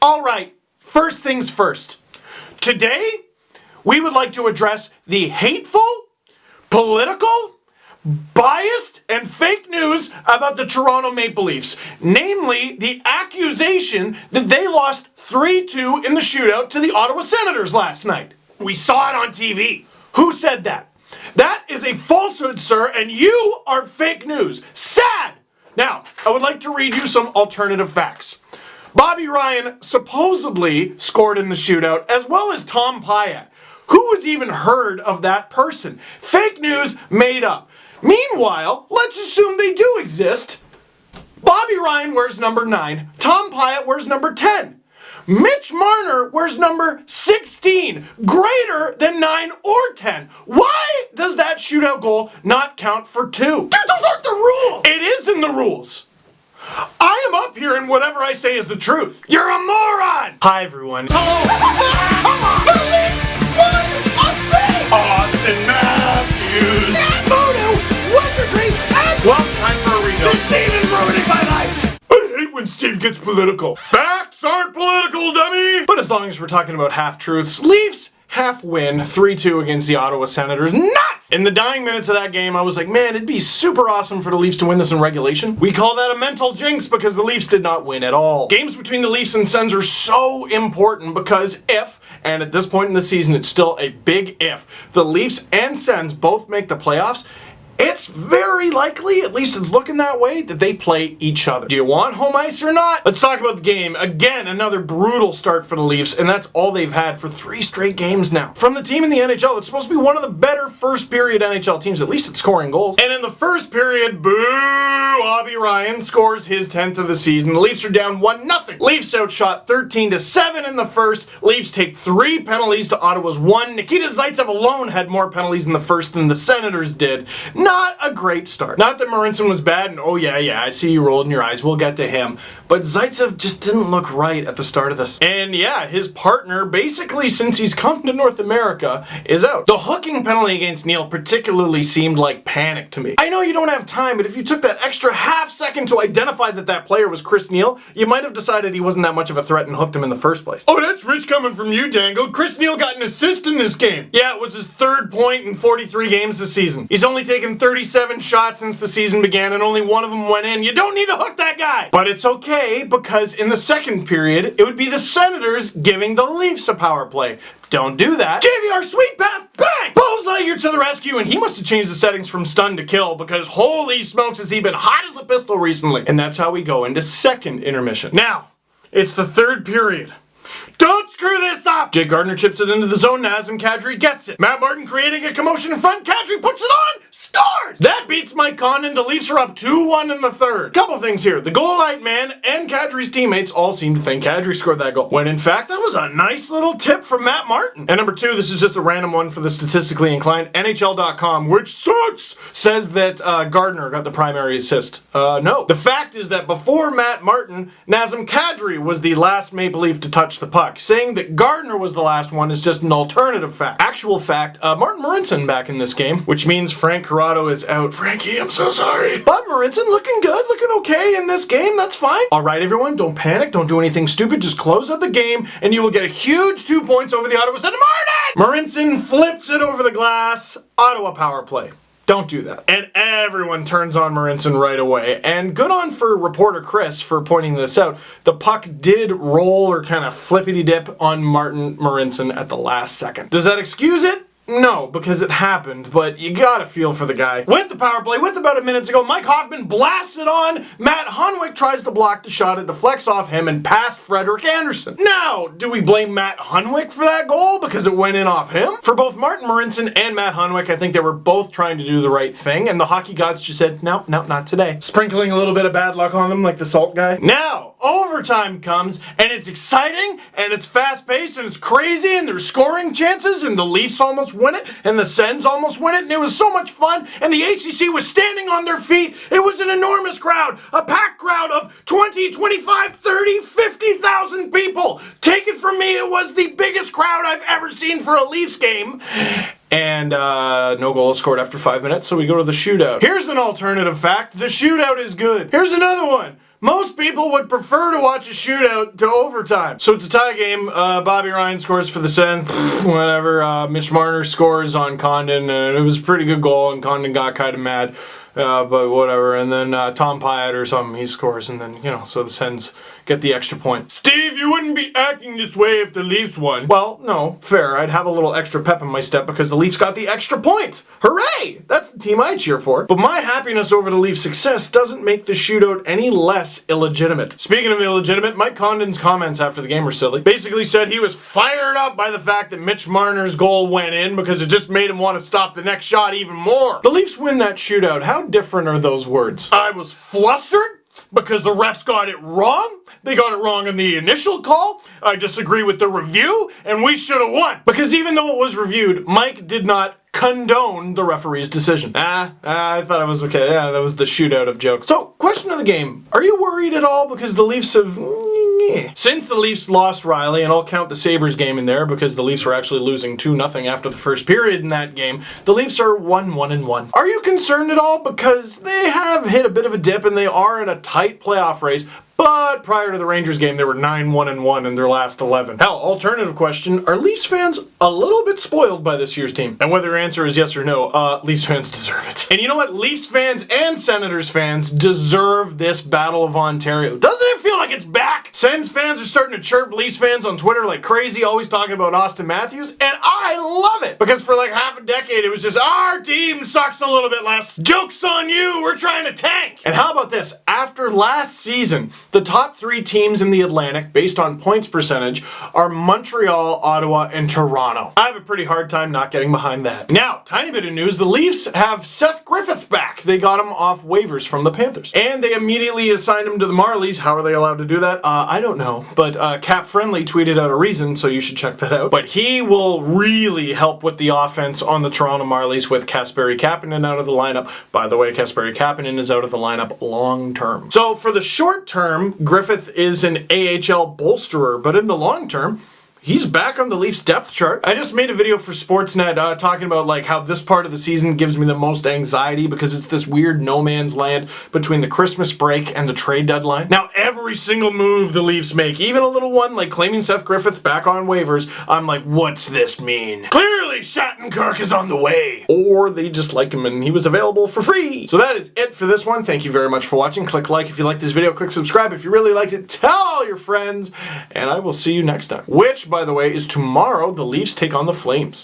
All right, first things first. Today, we would like to address the hateful, political, biased, and fake news about the Toronto Maple Leafs. Namely, the accusation that they lost 3-2 in the shootout to the Ottawa Senators last night. We saw it on TV. Who said that? That is a falsehood, sir, and you are fake news. Sad! Now, I would like to read you some alternative facts. Bobby Ryan supposedly scored in the shootout, as well as Tom Pyatt. Who has even heard of that person? Fake news made up. Meanwhile, let's assume they do exist. Bobby Ryan wears number 9. Tom Pyatt wears number 10. Mitch Marner wears number 16, greater than 9 or 10. Why does that shootout goal not count for 2? Dude, those aren't the rules! It is in the rules. I am up here and whatever I say is the truth. You're a moron! Hi, everyone. Come on! The Leafs won a thing! Austin Matthews! Moto! Wonder Dream! And Well, time for a rebuild. this team is ruining my life! I hate when Steve gets political. Facts aren't political, dummy! But as long as we're talking about half-truths, Leafs half win 3-2 against the Ottawa Senators. Nuts! In the dying minutes of that game, I was like, man, it'd be super awesome for the Leafs to win this in regulation. We call that a mental jinx because the Leafs did not win at all. Games between the Leafs and Sens are so important because if, and at this point in the season it's still a big if, the Leafs and Sens both make the playoffs, it's very likely, at least it's looking that way, that they play each other. Do you want home ice or not? Let's talk about the game. Again, another brutal start for the Leafs, and that's all they've had for 3 straight games now. From the team in the NHL, it's supposed to be one of the better first period NHL teams, at least at scoring goals. And in the first period, boo, Bobby Ryan scores his 10th of the season. The Leafs are down 1-0. Leafs outshot 13-7 in the first. Leafs take 3 penalties to Ottawa's 1. Nikita Zaitsev alone had more penalties in the first than the Senators did. Not a great start. Not that Marincin was bad, and oh yeah, I see you rolling your eyes, we'll get to him. But Zaitsev just didn't look right at the start of this. And yeah, his partner, basically since he's come to North America, is out. The hooking penalty against Neal particularly seemed like panic to me. I know you don't have time, but if you took that extra half second to identify that that player was Chris Neal, you might have decided he wasn't that much of a threat and hooked him in the first place. Oh, that's rich coming from you, Dangle. Chris Neal got an assist in this game. Yeah, it was his 3rd point in 43 games this season. He's only taken 37 shots since the season began and only 1 of them went in. You don't need to hook that guy! But it's okay because in the second period, it would be the Senators giving the Leafs a power play. Don't do that. JVR sweet pass, bang! Buzz Lightyear to the rescue, and he must have changed the settings from stun to kill because holy smokes has he been hot as a pistol recently. And that's how we go into second intermission. Now, it's the 3rd period. Don't screw this up! Jake Gardiner chips it into the zone, Nazem Kadri gets it. Matt Martin creating a commotion in front, Kadri puts it on, scores! That beats Mike Condon, the Leafs are up 2-1 in the 3rd. Couple things here, the goal light man and Kadri's teammates all seem to think Kadri scored that goal, when in fact that was a nice little tip from Matt Martin. And number 2, this is just a random one for the statistically inclined, NHL.com, which sucks, says that Gardiner got the primary assist. No. The fact is that before Matt Martin, Nazem Kadri was the last Maple Leaf to touch the puck. Saying that Gardiner was the last one is just an alternative fact. Actual fact, Martin Marincin back in this game, which means Frank Corrado is out. Frankie, I'm so sorry. But Marincin looking good, looking okay in this game, that's fine. Alright everyone, don't panic, don't do anything stupid, just close out the game and you will get a huge 2 points over the Ottawa Senators. Marincin flips it over the glass, Ottawa power play. Don't do that. And everyone turns on Marincin right away. And good on for reporter Chris for pointing this out. The puck did roll or kind of flippity-dip on Martin Marincin at the last second. Does that excuse it? No, because it happened, but you gotta feel for the guy. With the power play, with about a minute to go, Mike Hoffman blasted on. Matt Hunwick tries to block the shot. It deflects off him and past Frederik Andersen. Now, do we blame Matt Hunwick for that goal because it went in off him? For both Martin Marincin and Matt Hunwick, I think they were both trying to do the right thing, and the hockey gods just said, no, not today. Sprinkling a little bit of bad luck on them like the salt guy. Now, overtime comes, and it's exciting, and it's fast-paced, and it's crazy, and there's scoring chances, and the Leafs almost win it, and the Sens almost win it, and it was so much fun, and the ACC was standing on their feet. It was an enormous crowd, a packed crowd of 20, 25, 30, 50,000 people. Take it from me, it was the biggest crowd I've ever seen for a Leafs game. And no goal scored after 5 minutes, so we go to the shootout. Here's an alternative fact, the shootout is good. Here's another one. Most people would prefer to watch a shootout to overtime. So it's a tie game. Bobby Ryan scores for the Sens. Whatever. Mitch Marner scores on Condon, and it was a pretty good goal, and Condon got kind of mad. But whatever. And then Tom Pyatt or something, he scores, and then, you know, so the Sens get the extra point. Steve, you wouldn't be acting this way if the Leafs won. Well, no, fair. I'd have a little extra pep in my step because the Leafs got the extra point. Hooray! That's the team I cheer for. But my happiness over the Leafs' success doesn't make the shootout any less illegitimate. Speaking of illegitimate, Mike Condon's comments after the game were silly. Basically said he was fired up by the fact that Mitch Marner's goal went in because it just made him want to stop the next shot even more. The Leafs win that shootout. How different are those words? I was flustered because the refs got it wrong. They got it wrong in the initial call. I disagree with the review, and we should have won. Because even though it was reviewed, Mike did not condone the referee's decision. I thought it was okay. Yeah, that was the shootout of jokes. So, question of the game. Are you worried at all because the Leafs have... Since the Leafs lost Riley, and I'll count the Sabres game in there because the Leafs were actually losing 2-0 after the first period in that game, the Leafs are 1-1-1. Are you concerned at all? Because they have hit a bit of a dip and they are in a tight playoff race. But prior to the Rangers game, they were 9-1-1 in their last 11. Hell, alternative question, are Leafs fans a little bit spoiled by this year's team? And whether your answer is yes or no, Leafs fans deserve it. And you know what? Leafs fans and Senators fans deserve this Battle of Ontario. Doesn't it feel like it's back? Sens fans are starting to chirp Leafs fans on Twitter like crazy, always talking about Austin Matthews, and I love it! Because for like half a decade, it was just, our team sucks a little bit less. Joke's on you, we're trying to tank! And how about this? After last season, the top 3 teams in the Atlantic, based on points percentage, are Montreal, Ottawa, and Toronto. I have a pretty hard time not getting behind that. Now, tiny bit of news, the Leafs have Seth Griffith back. They got him off waivers from the Panthers. And they immediately assigned him to the Marlies. How are they allowed to do that? I don't know. But Cap Friendly tweeted out a reason, so you should check that out. But he will really help with the offense on the Toronto Marlies with Kasperi Kapanen out of the lineup. By the way, Kasperi Kapanen is out of the lineup long term. So for the short term, Griffith is an AHL bolsterer, but in the long term, he's back on the Leafs depth chart. I just made a video for Sportsnet talking about like how this part of the season gives me the most anxiety because it's this weird no man's land between the Christmas break and the trade deadline. Now, every single move the Leafs make, even a little one like claiming Seth Griffith back on waivers, I'm like, what's this mean? Clearly, Shattenkirk is on the way. Or they just like him and he was available for free. So that is it for this one. Thank you very much for watching. Click like if you like this video. Click subscribe if you really liked it. Tell all your friends. And I will see you next time. Which, by the way, is tomorrow the Leafs take on the Flames.